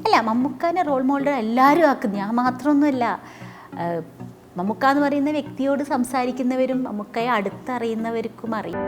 അല്ല, മമ്മൂക്കാനെ role model എല്ലാവരും ആക്കും, ഞാൻ മാത്രമൊന്നുമല്ല. മമ്മൂക്ക എന്ന് പറയുന്ന വ്യക്തിയോട് സംസാരിക്കുന്നവരും മമ്മൂക്കയെ അടുത്തറിയുന്നവർക്കും അറിയും.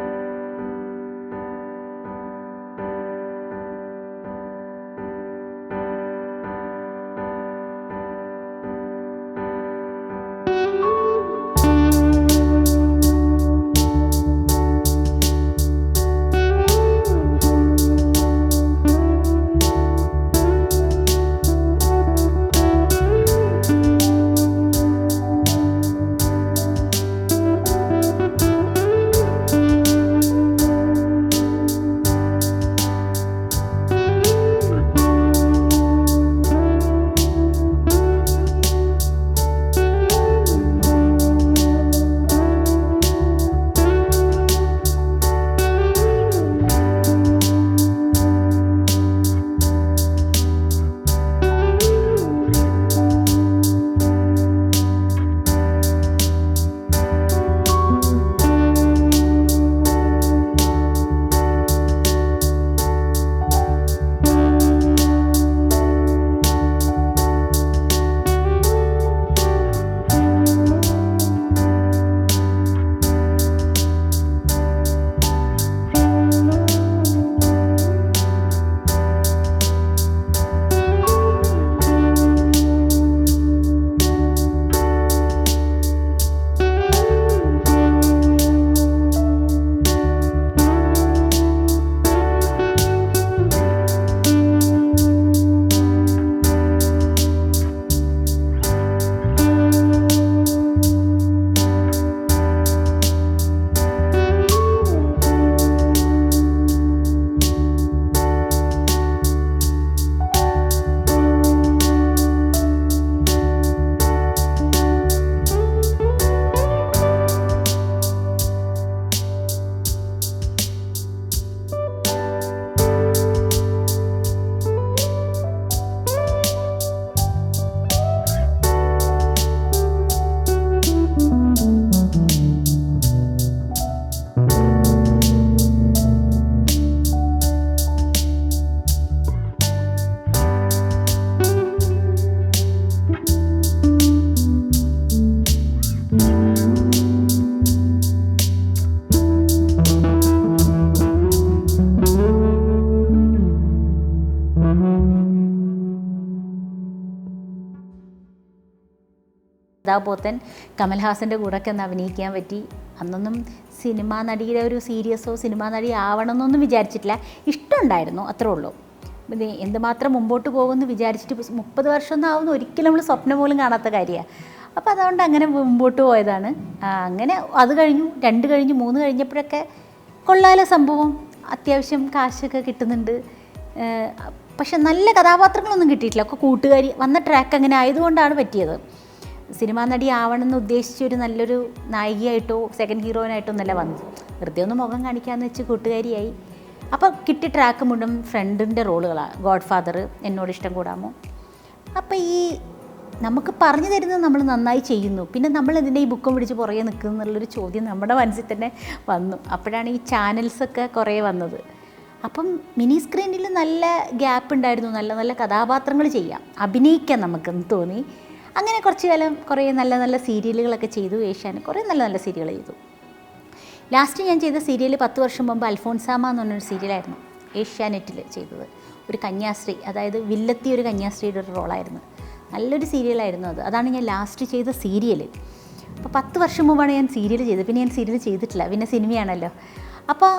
കഥാപോത്തൻ കമൽഹാസൻ്റെ കൂടെയൊക്കെ ഒന്ന് അഭിനയിക്കാൻ പറ്റി. അന്നൊന്നും സിനിമാ നടിയുടെ ഒരു സീരിയസോ സിനിമാ നടി ആവണമെന്നൊന്നും വിചാരിച്ചിട്ടില്ല, ഇഷ്ടമുണ്ടായിരുന്നു, അത്രേ ഉള്ളൂ. പിന്നെ എന്തുമാത്രം മുമ്പോട്ട് പോകുമെന്ന് വിചാരിച്ചിട്ട് 30 വർഷമൊന്നും ആവുമെന്ന് ഒരിക്കലും നമ്മൾ സ്വപ്നം പോലും കാണാത്ത കാര്യമാണ്. അപ്പോൾ അതുകൊണ്ട് അങ്ങനെ മുമ്പോട്ട് പോയതാണ്. അങ്ങനെ അത് കഴിഞ്ഞു, 2 കഴിഞ്ഞു, 3 കഴിഞ്ഞപ്പോഴൊക്കെ കൊള്ളാലോ സംഭവം, അത്യാവശ്യം കാശൊക്കെ കിട്ടുന്നുണ്ട്. പക്ഷെ നല്ല കഥാപാത്രങ്ങളൊന്നും കിട്ടിയിട്ടില്ല, ഒക്കെ കൂട്ടുകാരി വന്ന ട്രാക്ക് അങ്ങനെ ആയതുകൊണ്ടാണ് പറ്റിയത്. സിനിമാ നടി ആവണമെന്ന് ഉദ്ദേശിച്ചൊരു നല്ലൊരു നായികയായിട്ടോ സെക്കൻഡ് ഹീറോയിനായിട്ടോ ഒന്നല്ല വന്നത്, വെറുതെ ഒന്ന് മുഖം കാണിക്കാമെന്ന് വെച്ച് കൂട്ടുകാരിയായി. അപ്പോൾ കിട്ടിയ ട്രാക്ക് മുഴുവൻ ഫ്രണ്ടിൻ്റെ റോളുകളാണ്. ഗോഡ് ഫാദർ, എന്നോട് ഇഷ്ടം കൂടാമോ. അപ്പോൾ ഈ നമുക്ക് പറഞ്ഞു തരുന്നത് നമ്മൾ നന്നായി ചെയ്യുന്നു, പിന്നെ നമ്മൾ ഇതിൻ്റെ ഈ ബുക്കും പിടിച്ച് പുറകെ നിൽക്കുന്നു എന്നുള്ളൊരു ചോദ്യം നമ്മുടെ മനസ്സിൽ തന്നെ വന്നു. അപ്പോഴാണ് ഈ ചാനൽസൊക്കെ കുറേ വന്നത്. അപ്പം മിനി സ്ക്രീനിൽ നല്ല ഗ്യാപ്പ് ഉണ്ടായിരുന്നു, നല്ല നല്ല കഥാപാത്രങ്ങൾ ചെയ്യാം, അഭിനയിക്കാം നമുക്കെന്ന് തോന്നി. അങ്ങനെ കുറച്ച് കാലം കുറേ നല്ല നല്ല സീരിയലുകളൊക്കെ ചെയ്തു. ഏഷ്യാനെറ്റ് കുറേ നല്ല നല്ല സീരിയൽ ചെയ്തു. ലാസ്റ്റ് ഞാൻ ചെയ്ത സീരിയൽ 10 വർഷം മുമ്പ് അൽഫോൺസാമ എന്ന് പറഞ്ഞൊരു സീരിയലായിരുന്നു ഏഷ്യാനെറ്റിൽ ചെയ്തത്. ഒരു കന്യാസ്ത്രീ, അതായത് വില്ലത്തി ഒരു കന്യാസ്ത്രീയുടെ ഒരു റോളായിരുന്നു. നല്ലൊരു സീരിയലായിരുന്നു അത്. അതാണ് ഞാൻ ലാസ്റ്റ് ചെയ്ത സീരിയൽ. അപ്പോൾ 10 വർഷം മുമ്പാണ് ഞാൻ സീരിയൽ ചെയ്തത്. പിന്നെ ഞാൻ സീരിയൽ ചെയ്തിട്ടില്ല, പിന്നെ സിനിമയാണല്ലോ. അപ്പോൾ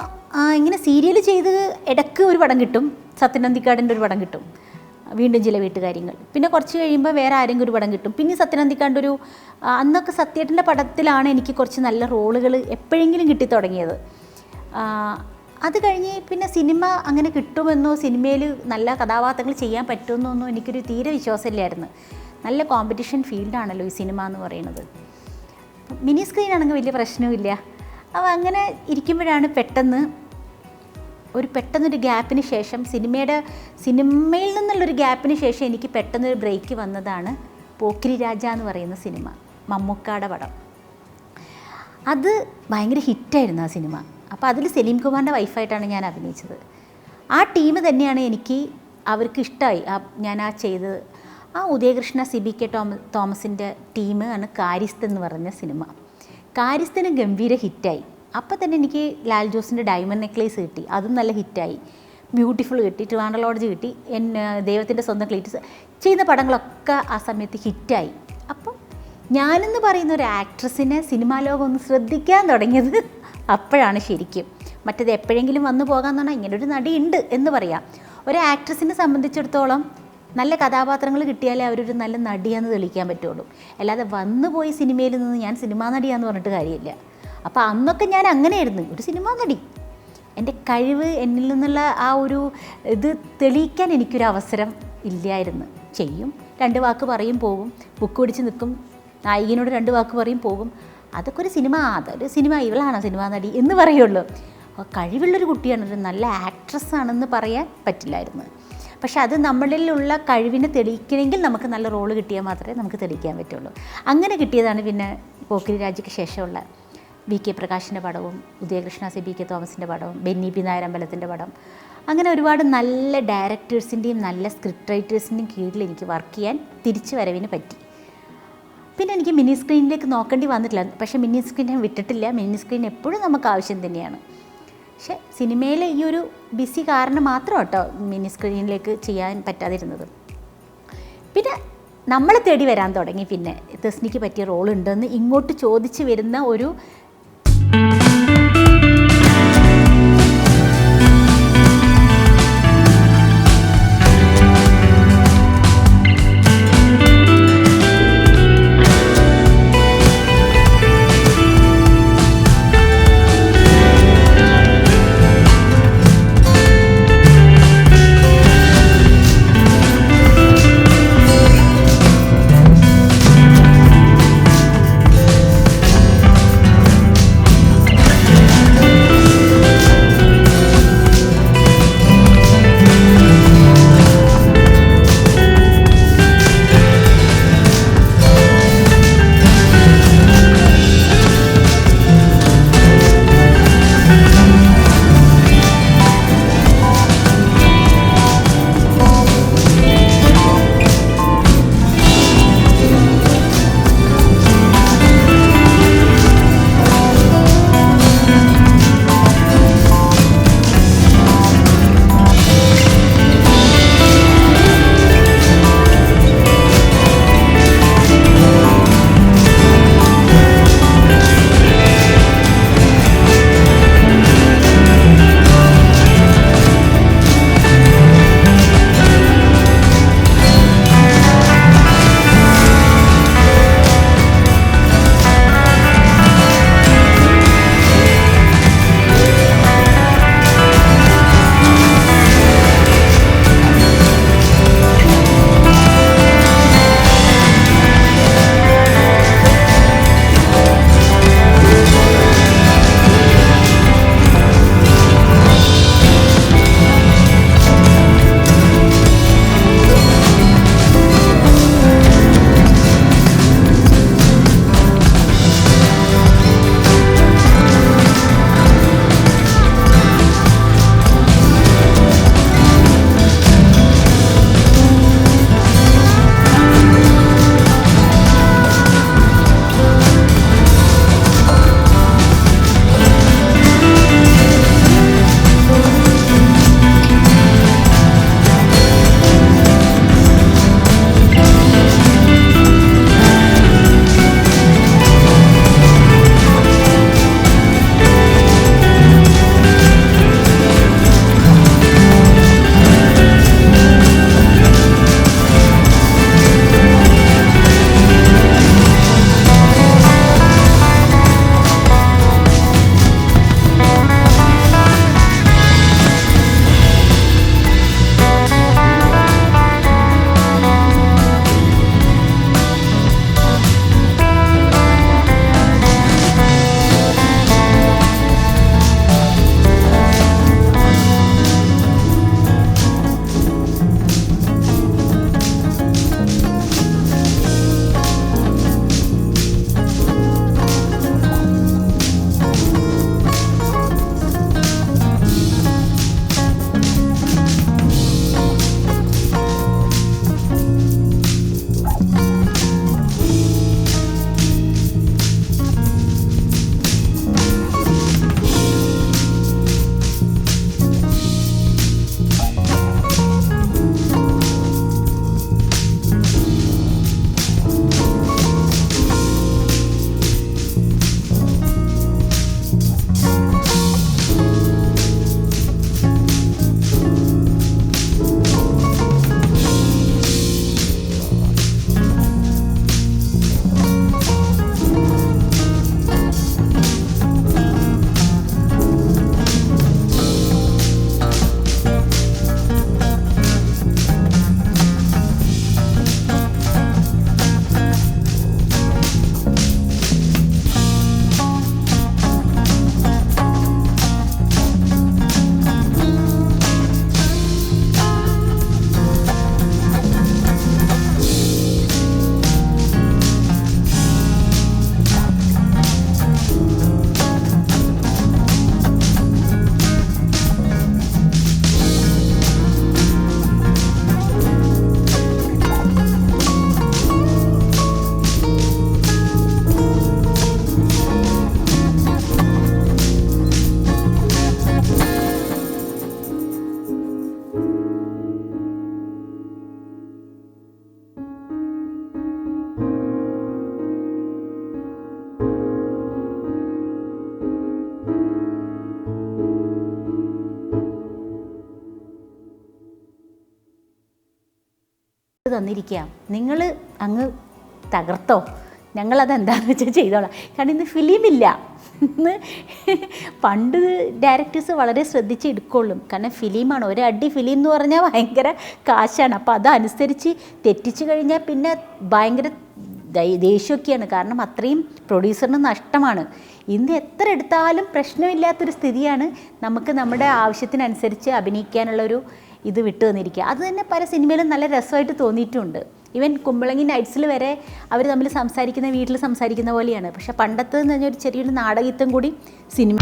ഇങ്ങനെ സീരിയൽ ചെയ്ത് ഇടയ്ക്ക് ഒരു പടം കിട്ടും, സത്യനന്ദിക്കാടിൻ്റെ ഒരു പടം കിട്ടും, വീണ്ടും ചില വീട്ടുകാര്യങ്ങൾ. പിന്നെ കുറച്ച് കഴിയുമ്പോൾ വേറെ ആരെങ്കിലും ഒരു പടം കിട്ടും. പിന്നെ സത്യനന്ദിക്കാണ്ട് ഒരു അന്നൊക്കെ സത്യേട്ടൻ്റെ പടത്തിലാണ് എനിക്ക് കുറച്ച് നല്ല റോളുകൾ എപ്പോഴെങ്കിലും കിട്ടിത്തുടങ്ങിയത്. അത് കഴിഞ്ഞ് പിന്നെ സിനിമ അങ്ങനെ കിട്ടുമെന്നോ സിനിമയിൽ നല്ല കഥാപാത്രങ്ങൾ ചെയ്യാൻ പറ്റുമെന്നൊന്നും എനിക്കൊരു തീരെ വിശ്വാസമില്ലായിരുന്നു. നല്ല കോമ്പറ്റീഷൻ ഫീൽഡാണല്ലോ ഈ സിനിമ എന്ന് പറയുന്നത്. മിനി സ്ക്രീൻ ആണെങ്കിൽ വലിയ പ്രശ്നവുമില്ല. അപ്പോൾ അങ്ങനെ ഇരിക്കുമ്പോഴാണ് പെട്ടെന്നൊരു ഗ്യാപ്പിന് ശേഷം സിനിമയിൽ നിന്നുള്ളൊരു ഗ്യാപ്പിന് ശേഷം എനിക്ക് പെട്ടെന്നൊരു ബ്രേക്ക് വന്നതാണ് പോക്കിരി രാജ എന്ന് പറയുന്ന സിനിമ, മമ്മൂക്കായുടെ പടം. അത് ഭയങ്കര ഹിറ്റായിരുന്നു ആ സിനിമ. അപ്പോൾ അതിൽ സലീം കുമാറിൻ്റെ വൈഫായിട്ടാണ് ഞാൻ അഭിനയിച്ചത്. ആ ടീം തന്നെയാണ് എനിക്ക് അവർക്ക് ഇഷ്ടമായി ഞാൻ ചെയ്തത്. ആ ഉദയകൃഷ്ണ CBK തോമസിൻ്റെ ടീം ആണ് കാര്യസ്ഥൻ എന്ന് പറഞ്ഞ സിനിമ. കാര്യസ്ഥന് ഗംഭീര ഹിറ്റായി. അപ്പം തന്നെ എനിക്ക് ലാൽ ജോസിൻ്റെ ഡയമണ്ട് നെക്ലേസ് കിട്ടി, അതും നല്ല ഹിറ്റായി. ബ്യൂട്ടിഫുൾ കിട്ടി, ട്രിവാൻഡ്രം ലോഡ്ജ് കിട്ടി, ദൈവത്തിൻ്റെ സ്വന്തം ക്ലീറ്റസ് ചെയ്യുന്ന പടങ്ങളൊക്കെ ആ സമയത്ത് ഹിറ്റായി. അപ്പം ഞാനെന്ന് പറയുന്ന ഒരു ആക്ട്രസിനെ സിനിമാ ലോകം ഒന്ന് ശ്രദ്ധിക്കാൻ തുടങ്ങിയത് അപ്പോഴാണ് ശരിക്കും. മറ്റേത് എപ്പോഴെങ്കിലും വന്നു പോകാമെന്ന് പറഞ്ഞാൽ ഇങ്ങനൊരു നടിയുണ്ട് എന്ന് പറയാം. ഒരു ആക്ട്രസിനെ സംബന്ധിച്ചിടത്തോളം നല്ല കഥാപാത്രങ്ങൾ കിട്ടിയാലേ അവരൊരു നല്ല നടിയാന്ന് തെളിയിക്കാൻ പറ്റുള്ളൂ. അല്ലാതെ വന്നു പോയി സിനിമയിൽ നിന്ന് ഞാൻ സിനിമാ നടിയാന്ന് പറഞ്ഞിട്ട് കാര്യമില്ല. അപ്പോൾ അന്നൊക്കെ ഞാൻ അങ്ങനെയായിരുന്നു, ഒരു സിനിമാ നടി. എൻ്റെ കഴിവ് എന്നിൽ നിന്നുള്ള ആ ഒരു ഇത് തെളിയിക്കാൻ എനിക്കൊരു അവസരം ഇല്ലായിരുന്നു. ചെയ്യും, 2 വാക്ക് പറയും, പോകും, ബുക്ക് പിടിച്ച് നിൽക്കും, നായികനോട് 2 വാക്ക് പറയും, പോകും. അതൊക്കെ ഒരു സിനിമ, അതൊരു സിനിമ, ഇവളാണോ സിനിമാ നടി എന്ന് പറയുള്ളൂ. കഴിവുള്ളൊരു കുട്ടിയാണ്, ഒരു നല്ല ആക്ട്രസ് ആണെന്ന് പറയാൻ പറ്റില്ലായിരുന്നു. പക്ഷെ അത് നമ്മളിലുള്ള കഴിവിനെ തെളിയിക്കണമെങ്കിൽ നമുക്ക് നല്ല റോള് കിട്ടിയാൽ മാത്രമേ നമുക്ക് തെളിയിക്കാൻ പറ്റുള്ളൂ. അങ്ങനെ കിട്ടിയതാണ് പിന്നെ പോക്കിരി രാജയ്ക്ക് ശേഷമുള്ള VK പ്രകാശിൻ്റെ പടവും ഉദയകൃഷ്ണ CBK തോമസിൻ്റെ പടവും ബെന്നി പി നായർ അമ്പലത്തിൻ്റെ പടം. അങ്ങനെ ഒരുപാട് നല്ല ഡയറക്ടേഴ്സിൻ്റെയും നല്ല സ്ക്രിപ്റ്റ് റൈറ്റേഴ്സിൻ്റെയും കീഴിൽ എനിക്ക് വർക്ക് ചെയ്യാൻ തിരിച്ചു വരവിന് പറ്റി. പിന്നെ എനിക്ക് മിനി സ്ക്രീനിലേക്ക് നോക്കേണ്ടി വന്നിട്ടില്ല. പക്ഷേ മിനി സ്ക്രീൻ ഞാൻ വിട്ടിട്ടില്ല. മിനി സ്ക്രീൻ എപ്പോഴും നമുക്ക് ആവശ്യം തന്നെയാണ്. പക്ഷേ സിനിമയിലെ ഈ ഒരു ബിസി കാരണം മാത്രം കേട്ടോ മിനി സ്ക്രീനിലേക്ക് ചെയ്യാൻ പറ്റാതിരുന്നത്. പിന്നെ നമ്മളെ തേടി വരാൻ തുടങ്ങി. പിന്നെ തെസ്നിക്ക് പറ്റിയ റോളുണ്ടെന്ന് ഇങ്ങോട്ട് ചോദിച്ച് വരുന്ന ഒരു തന്നിരിക്കുക, നിങ്ങൾ അങ്ങ് തകർത്തോ, ഞങ്ങളതെന്താണെന്ന് വെച്ചാൽ ചെയ്തോളാം. കാരണം ഇന്ന് ഫിലിമില്ല. ഇന്ന് പണ്ട് ഡയറക്ടേഴ്സ് വളരെ ശ്രദ്ധിച്ച് എടുക്കുള്ളൂ. കാരണം ഫിലിമാണ്, ഒരടി ഫിലിം എന്ന് പറഞ്ഞാൽ ഭയങ്കര കാശാണ്. അപ്പോൾ അതനുസരിച്ച് തെറ്റിച്ച് കഴിഞ്ഞാൽ പിന്നെ ഭയങ്കര ദേഷ്യമൊക്കെയാണ്. കാരണം അത്രയും പ്രൊഡ്യൂസറിന് നഷ്ടമാണ്. ഇന്ന് എത്ര എടുത്താലും പ്രശ്നമില്ലാത്തൊരു സ്ഥിതിയാണ്. നമുക്ക് നമ്മുടെ ആവശ്യത്തിനനുസരിച്ച് അഭിനയിക്കാനുള്ളൊരു ഇത് വിട്ടു തന്നിരിക്കുക. അത് തന്നെ പല സിനിമയിലും നല്ല രസമായിട്ട് തോന്നിയിട്ടുമുണ്ട്. ഈവൻ കുമ്പളങ്ങി നൈറ്റ്സിൽ വരെ അവർ തമ്മിൽ സംസാരിക്കുന്ന വീട്ടിൽ സംസാരിക്കുന്ന പോലെയാണ്. പക്ഷെ പണ്ടത്തെന്ന് പറഞ്ഞാൽ ഒരു ചെറിയൊരു നാടകത്വം കൂടി സിനിമ.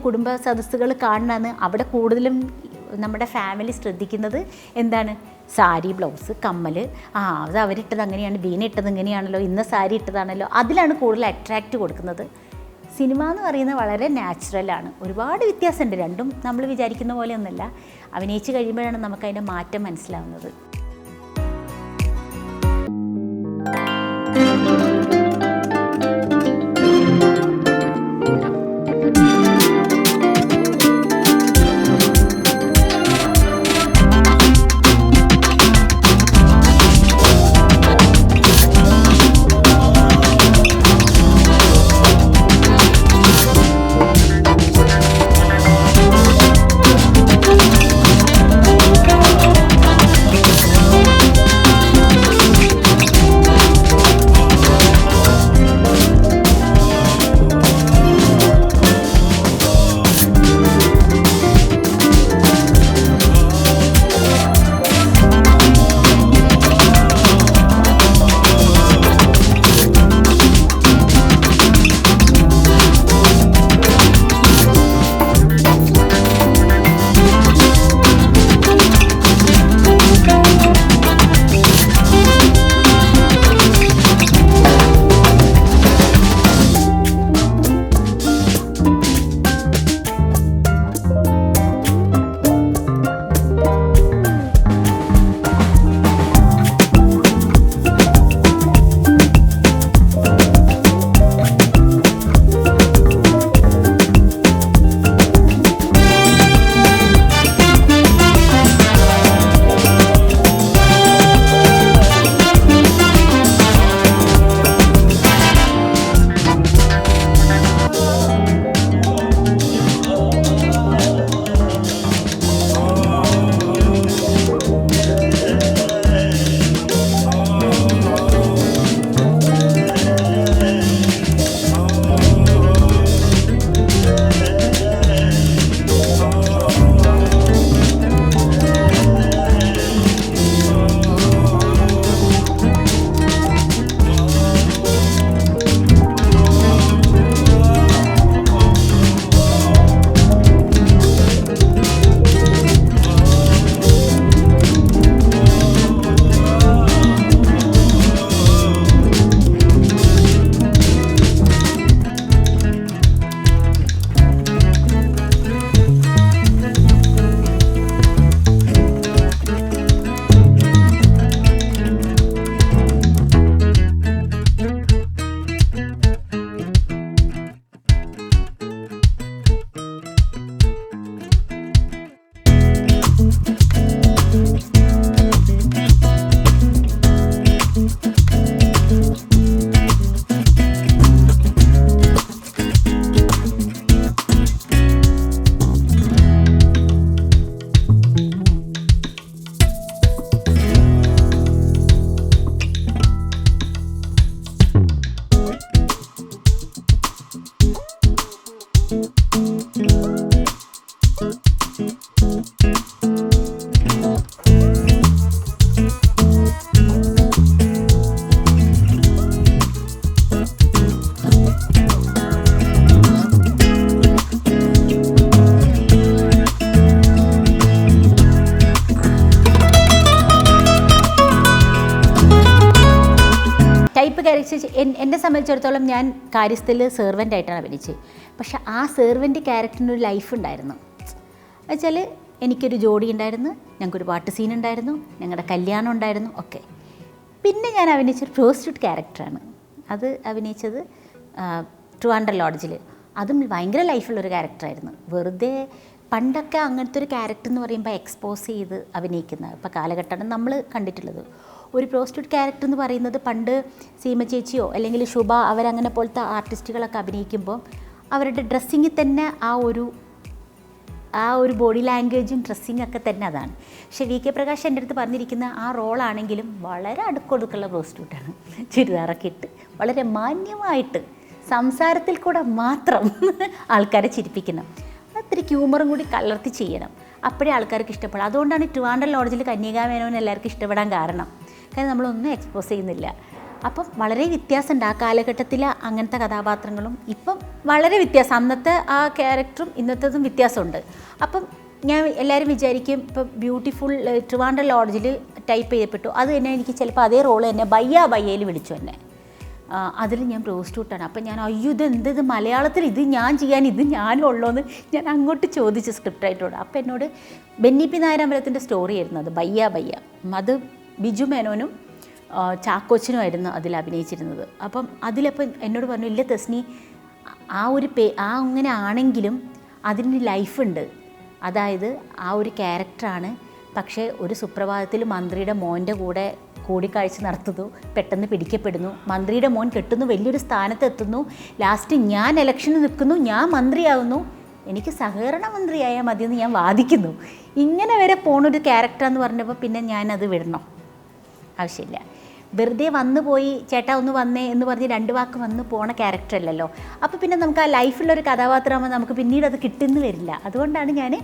കുടുംബ സദസ്സുകൾ കാണുന്നതാണ്. അവിടെ കൂടുതലും നമ്മുടെ ഫാമിലി ശ്രദ്ധിക്കുന്നത് എന്താണ്? സാരി, ബ്ലൗസ്, കമ്മൽ. അത് അവരിട്ടത് അങ്ങനെയാണ്, ബീന ഇട്ടത് ഇങ്ങനെയാണല്ലോ, ഇന്ന സാരി ഇട്ടതാണല്ലോ, അതിലാണ് കൂടുതൽ അട്രാക്റ്റ് കൊടുക്കുന്നത്. സിനിമ എന്ന് പറയുന്നത് വളരെ നാച്ചുറലാണ്. ഒരുപാട് വ്യത്യാസമുണ്ട്. രണ്ടും നമ്മൾ വിചാരിക്കുന്ന പോലെയൊന്നുമല്ല. അഭിനയിച്ച് കഴിയുമ്പോഴാണ് നമുക്കതിൻ്റെ മാറ്റം മനസ്സിലാവുന്നത്. ടൈപ്പ് ക്യാരക്ടർ എന്നെ സംബന്ധിച്ചിടത്തോളം ഞാൻ കാര്യസ്ഥലിൽ സെർവൻ്റായിട്ടാണ് അഭിനയിച്ചത്. പക്ഷെ ആ സെർവൻ്റ് ക്യാരക്ടറിനൊരു ലൈഫ് ഉണ്ടായിരുന്നു. എന്നുവെച്ചാൽ എനിക്കൊരു ജോഡി ഉണ്ടായിരുന്നു, ഞങ്ങൾക്കൊരു പാട്ട് സീൻ ഉണ്ടായിരുന്നു, ഞങ്ങളുടെ കല്യാണം ഉണ്ടായിരുന്നു ഒക്കെ. പിന്നെ ഞാൻ അഭിനയിച്ചൊരു പ്രോസ്റ്റിറ്റ്യൂട്ട് ക്യാരക്ടറാണ്. അത് അഭിനയിച്ചത് ട്രിവാൻഡ്രം ലോഡ്ജിൽ. അതും ഭയങ്കര ലൈഫുള്ളൊരു ക്യാരക്ടറായിരുന്നു. വെറുതെ പണ്ടൊക്കെ അങ്ങനത്തെ ഒരു ക്യാരക്ടർ എന്ന് പറയുമ്പോൾ എക്സ്പോസ് ചെയ്ത് അഭിനയിക്കുന്ന ഇപ്പോൾ കാലഘട്ടമാണ് നമ്മൾ കണ്ടിട്ടുള്ളത്. ഒരു പ്രോസ്റ്റിറ്റ്യൂട്ട് ക്യാരക്ടർ എന്ന് പറയുന്നത് പണ്ട് സീമ ചേച്ചിയോ അല്ലെങ്കിൽ ശുഭ അവരങ്ങനെ പോലത്തെ ആർട്ടിസ്റ്റുകളൊക്കെ അഭിനയിക്കുമ്പോൾ അവരുടെ ഡ്രസ്സിങ്ങിൽ തന്നെ ആ ഒരു ബോഡി ലാംഗ്വേജും ഡ്രസ്സിങ്ങൊക്കെ തന്നെ അതാണ്. പക്ഷേ വി കെ പ്രകാശ് എൻ്റെ അടുത്ത് പറഞ്ഞിരിക്കുന്ന ആ റോളാണെങ്കിലും വളരെ അടുക്കൊടുക്കുള്ള പ്രോസ്റ്റിറ്റ്യൂട്ടാണ്. ചുരിദാറൊക്കെ ഇട്ട് വളരെ മാന്യമായിട്ട് സംസാരത്തിൽ കൂടെ മാത്രം ആൾക്കാരെ ചിരിപ്പിക്കണം. അത്ര ഹ്യൂമറും കൂടി കലർത്തി ചെയ്യണം, അപ്പോഴേ ആൾക്കാർക്ക് ഇഷ്ടപ്പെടും. അതുകൊണ്ടാണ് ട്രിവാൻഡ്രം ലോഡ്ജിൽ കന്യകാ മേനോൻ എല്ലാവർക്കും ഇഷ്ടപ്പെടാൻ കാരണം നമ്മളൊന്നും എക്സ്പോസ് ചെയ്യുന്നില്ല. അപ്പം വളരെ വ്യത്യാസമുണ്ട് ആ കാലഘട്ടത്തിൽ അങ്ങനത്തെ കഥാപാത്രങ്ങളും ഇപ്പം വളരെ വ്യത്യാസം. അന്നത്തെ ആ ക്യാരക്ടറും ഇന്നത്തേതും വ്യത്യാസമുണ്ട്. അപ്പം ഞാൻ എല്ലാവരും വിചാരിക്കും ഇപ്പോൾ ബ്യൂട്ടിഫുൾ ട്രിവാൻഡ്രം ലോഡ്ജിൽ ടൈപ്പ് ചെയ്യപ്പെട്ടു, അത് തന്നെ എനിക്ക് ചിലപ്പോൾ അതേ റോള് തന്നെ ബയ്യയിൽ വിളിച്ചു എന്നെ. അതിൽ ഞാൻ പ്രോസ്റ്റിറ്റ്യൂട്ടാണ്. അപ്പം ഞാൻ അയ്യോ ഇത് മലയാളത്തിൽ ഇത് ഞാൻ ചെയ്യാൻ ഇത് ഞാനുള്ളൂന്ന് ഞാൻ അങ്ങോട്ട് ചോദിച്ചു സ്ക്രിപ്റ്റായിട്ടോട്. അപ്പോൾ എന്നോട് ബെന്നി പി നായരാമ്പലത്തിൻ്റെ സ്റ്റോറി ആയിരുന്നു അത് ബയ്യ. അത് ബിജു മേനോനും ചാക്കോച്ചനുമായിരുന്നു അതിൽ അഭിനയിച്ചിരുന്നത്. അപ്പം അതിലപ്പം എന്നോട് പറഞ്ഞു, ഇല്ല തസ്നി, ആ അങ്ങനെ ആണെങ്കിലും അതിന് ലൈഫുണ്ട്. അതായത് ആ ഒരു ക്യാരക്ടറാണ്. പക്ഷേ ഒരു സുപ്രഭാതത്തിൽ മന്ത്രിയുടെ മോൻ്റെ കൂടെ കൂടിക്കാഴ്ച നടത്തുന്നു, പെട്ടെന്ന് പിടിക്കപ്പെടുന്നു, മന്ത്രിയുടെ മോൻ കെട്ടുന്നു, വലിയൊരു സ്ഥാനത്തെത്തുന്നു, ലാസ്റ്റ് ഞാൻ ഇലക്ഷന് നിൽക്കുന്നു, ഞാൻ മന്ത്രിയാവുന്നു, എനിക്ക് സഹകരണ മന്ത്രിയായാൽ മതിയെന്ന് ഞാൻ വാദിക്കുന്നു. ഇങ്ങനെ വരെ പോണൊരു ക്യാരക്ടറാന്ന് പറഞ്ഞപ്പോൾ പിന്നെ ഞാനത് വിടണം, ആവശ്യമില്ല. വെറുതെ വന്നു പോയി ചേട്ടാ ഒന്ന് വന്നേ എന്ന് പറഞ്ഞ് 2 വാക്ക് വന്ന് പോണ ക്യാരക്ടറല്ലല്ലോ. അപ്പോൾ പിന്നെ നമുക്ക് ആ ലൈഫുള്ളൊരു കഥാപാത്രമാകുമ്പോൾ നമുക്ക് പിന്നീട് അത് കിട്ടുന്നു വരില്ല. അതുകൊണ്ടാണ് ഞാൻ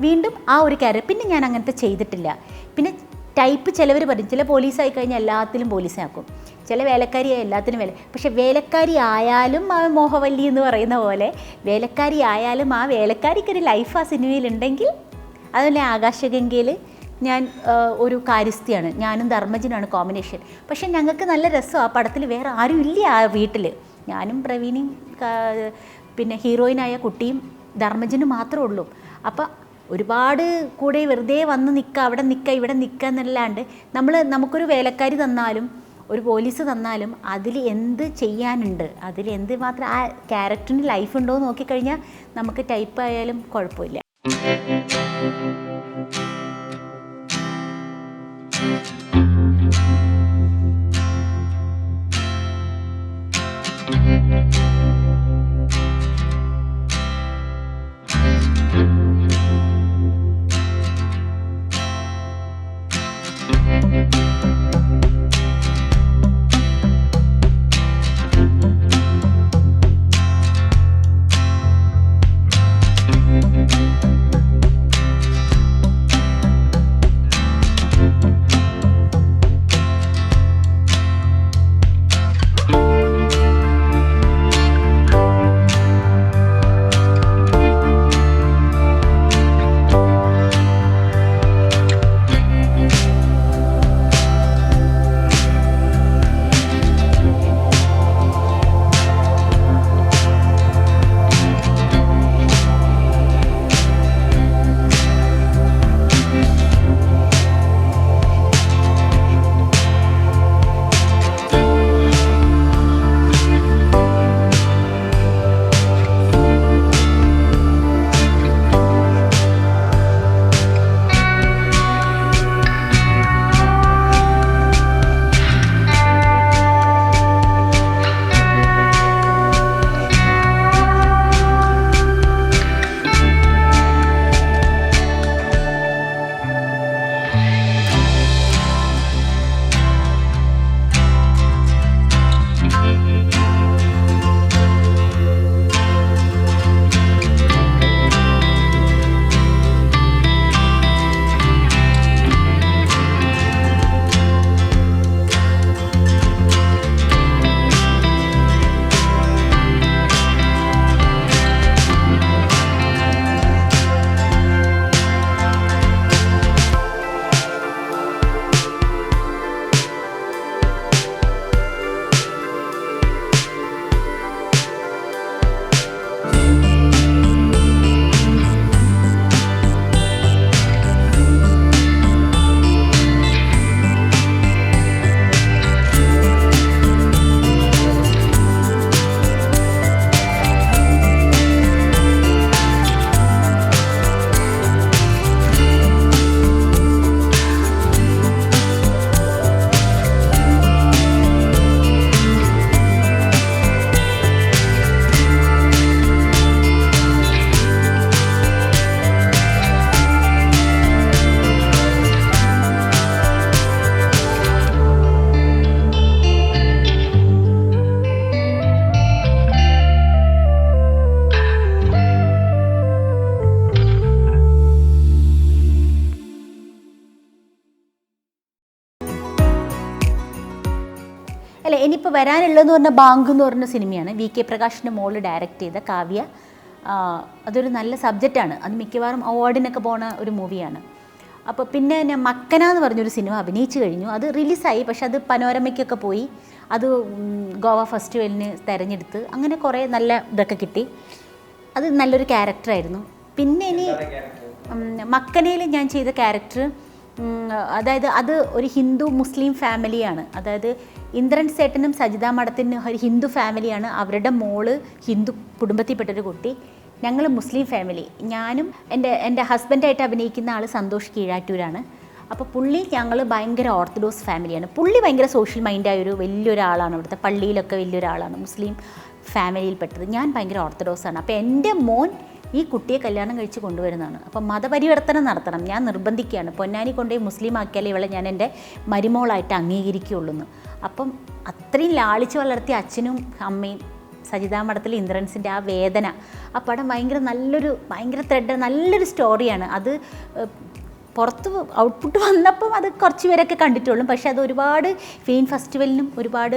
വീണ്ടും ആ ഒരു ക്യാരക്ടർ പിന്നെ ഞാൻ അങ്ങനത്തെ ചെയ്തിട്ടില്ല. പിന്നെ ടൈപ്പ് ചിലവർ പറയും, ചില പോലീസായി കഴിഞ്ഞാൽ എല്ലാത്തിലും പോലീസാക്കും, ചില വേലക്കാരിയായി എല്ലാത്തിനും പക്ഷേ വേലക്കാരി ആയാലും ആ മോഹവല്ലി എന്ന് പറയുന്ന പോലെ വേലക്കാരി ആയാലും ആ വേലക്കാരിക്കൊരു ലൈഫ് ആ സിനിമയിലുണ്ടെങ്കിൽ, അതുപോലെ ആകാശഗംഗയിൽ ഞാൻ ഒരു കാര്യസ്ഥയാണ്, ഞാനും ധർമ്മജനാണ് കോമ്പിനേഷൻ. പക്ഷേ ഞങ്ങൾക്ക് നല്ല രസമാണ്. ആ പടത്തിൽ വേറെ ആരും ഇല്ല ആ വീട്ടിൽ, ഞാനും പ്രവീണയും പിന്നെ ഹീറോയിനായ കുട്ടിയും ധർമ്മജനും മാത്രമേ ഉള്ളൂ. അപ്പോൾ ഒരുപാട് കൂടെ വെറുതെ വന്ന് നിൽക്കുക, അവിടെ നിൽക്കുക, ഇവിടെ നിൽക്കുക എന്നല്ലാണ്ട് നമുക്കൊരു വേലക്കാരി തന്നാലും ഒരു പോലീസ് തന്നാലും അതിൽ എന്ത് ചെയ്യാനുണ്ട്, അതിൽ എന്ത് മാത്രം ആ ക്യാരക്ടറിന് ലൈഫ് ഉണ്ടോ എന്ന് നോക്കിക്കഴിഞ്ഞാൽ നമുക്ക് ടൈപ്പ് ആയാലും കുഴപ്പമില്ല. അല്ല ഇനിയിപ്പോൾ വരാനുള്ളതെന്ന് പറഞ്ഞാൽ ബാങ്ക് എന്ന് പറഞ്ഞ സിനിമയാണ് VK പ്രകാശിൻ്റെ മോള് ഡയറക്റ്റ് ചെയ്ത കാവ്യ. അതൊരു നല്ല സബ്ജക്റ്റാണ്, അത് മിക്കവാറും അവാർഡിനൊക്കെ പോണ ഒരു മൂവിയാണ്. അപ്പോൾ പിന്നെ ഞാൻ മക്കന എന്ന് പറഞ്ഞൊരു സിനിമ അഭിനയിച്ചു കഴിഞ്ഞു, അത് റിലീസായി, പക്ഷെ അത് പനോരമയ്ക്കൊക്കെ പോയി, അത് ഗോവ ഫെസ്റ്റിവലിന് തിരഞ്ഞെടുത്ത്, അങ്ങനെ കുറേ നല്ല ഇതൊക്കെ കിട്ടി. അത് നല്ലൊരു ക്യാരക്ടറായിരുന്നു. പിന്നെ ഇനി മക്കനയിൽ ഞാൻ ചെയ്ത ക്യാരക്ടർ, അതായത് അത് ഒരു ഹിന്ദു മുസ്ലിം ഫാമിലിയാണ്. അതായത് ഇന്ദ്രൻ സേട്ടനും സജിത മഠത്തിനും ഒരു ഹിന്ദു ഫാമിലിയാണ്, അവരുടെ മോള് ഹിന്ദു കുടുംബത്തിൽപ്പെട്ടൊരു കുട്ടി, ഞങ്ങൾ മുസ്ലിം ഫാമിലി. ഞാനും എൻ്റെ ഹസ്ബൻഡായിട്ട് അഭിനയിക്കുന്ന ആൾ സന്തോഷ് കീഴാറ്റൂരാണ്. അപ്പോൾ പുള്ളി ഞങ്ങൾ ഭയങ്കര ഓർത്തഡോക്സ് ഫാമിലിയാണ്. പുള്ളി ഭയങ്കര സോഷ്യൽ മൈൻഡായൊരു വലിയൊരാളാണ്, ഇവിടുത്തെ പള്ളിയിലൊക്കെ വലിയൊരാളാണ്, മുസ്ലിം ഫാമിലിയിൽപ്പെട്ടത്. ഞാൻ ഭയങ്കര ഓർത്തഡോക്സാണ്. അപ്പോൾ എൻ്റെ മോൻ ഈ കുട്ടിയെ കല്യാണം കഴിച്ച് കൊണ്ടുവരുന്നതാണ്. അപ്പം മതപരിവർത്തനം നടത്തണം, ഞാൻ നിർബന്ധിക്കുകയാണ്, പൊന്നാനി കൊണ്ടുപോയി മുസ്ലിം ആക്കിയാലേ ഇവളെ ഞാൻ എൻ്റെ മരുമോളായിട്ട് അംഗീകരിക്കുകയുള്ളൂ എന്ന്. അപ്പം അത്രയും ലാളിച്ച് വളർത്തിയ അച്ഛനും അമ്മയും സജിതാ മഠത്തിൽ ഇന്ദ്രൻസിൻ്റെ ആ വേദന, ആ പടം ഭയങ്കര ത്രെഡ്, നല്ലൊരു സ്റ്റോറിയാണ്. അത് പുറത്ത് ഔട്ട്പുട്ട് വന്നപ്പം അത് കുറച്ച് പേരൊക്കെ കണ്ടിട്ടുള്ളൂ, പക്ഷേ അത് ഒരുപാട് ഫിലിം ഫെസ്റ്റിവലിനും ഒരുപാട്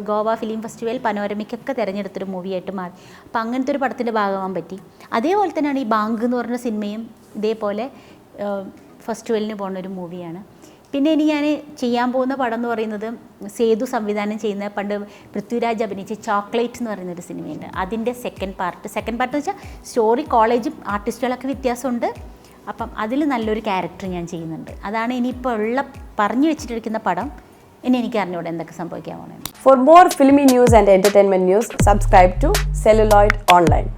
ഗോവ ഫിലിം ഫെസ്റ്റിവൽ പനോരമയ്ക്കൊക്കെ തിരഞ്ഞെടുത്തൊരു മൂവിയായിട്ട് മാറി. അപ്പോൾ അങ്ങനത്തെ ഒരു പടത്തിൻ്റെ ഭാഗമാകാൻ പറ്റി. അതേപോലെ തന്നെയാണ് ഈ ബാങ്ക് എന്ന് പറഞ്ഞ സിനിമയും ഇതേപോലെ ഫെസ്റ്റിവലിന് പോകുന്ന ഒരു മൂവിയാണ്. പിന്നെ ഇനി ഞാൻ ചെയ്യാൻ പോകുന്ന പടം എന്ന് പറയുന്നത് സേതു സംവിധാനം ചെയ്യുന്ന, പണ്ട് പൃഥ്വിരാജ് അഭിനയിച്ച ചോക്ലേറ്റ് എന്ന് പറയുന്നൊരു സിനിമയുണ്ട്, അതിൻ്റെ സെക്കൻഡ് പാർട്ട് എന്ന് വെച്ചാൽ സ്റ്റോറി, കോളേജും ആർട്ടിസ്റ്റുകളൊക്കെ വ്യത്യാസമുണ്ട്. അപ്പം അതിൽ നല്ലൊരു ക്യാരക്ടർ ഞാൻ ചെയ്യുന്നുണ്ട്. അതാണ് ഇനിയിപ്പോൾ പറഞ്ഞു വെച്ചിട്ടിരിക്കുന്ന പടം. ഇനി എനിക്ക് അറിഞ്ഞൂടെ എന്തൊക്കെ സംഭവിക്കാൻ പോകണമെന്ന്. For more filmy news and entertainment news, subscribe to Celluloid Online.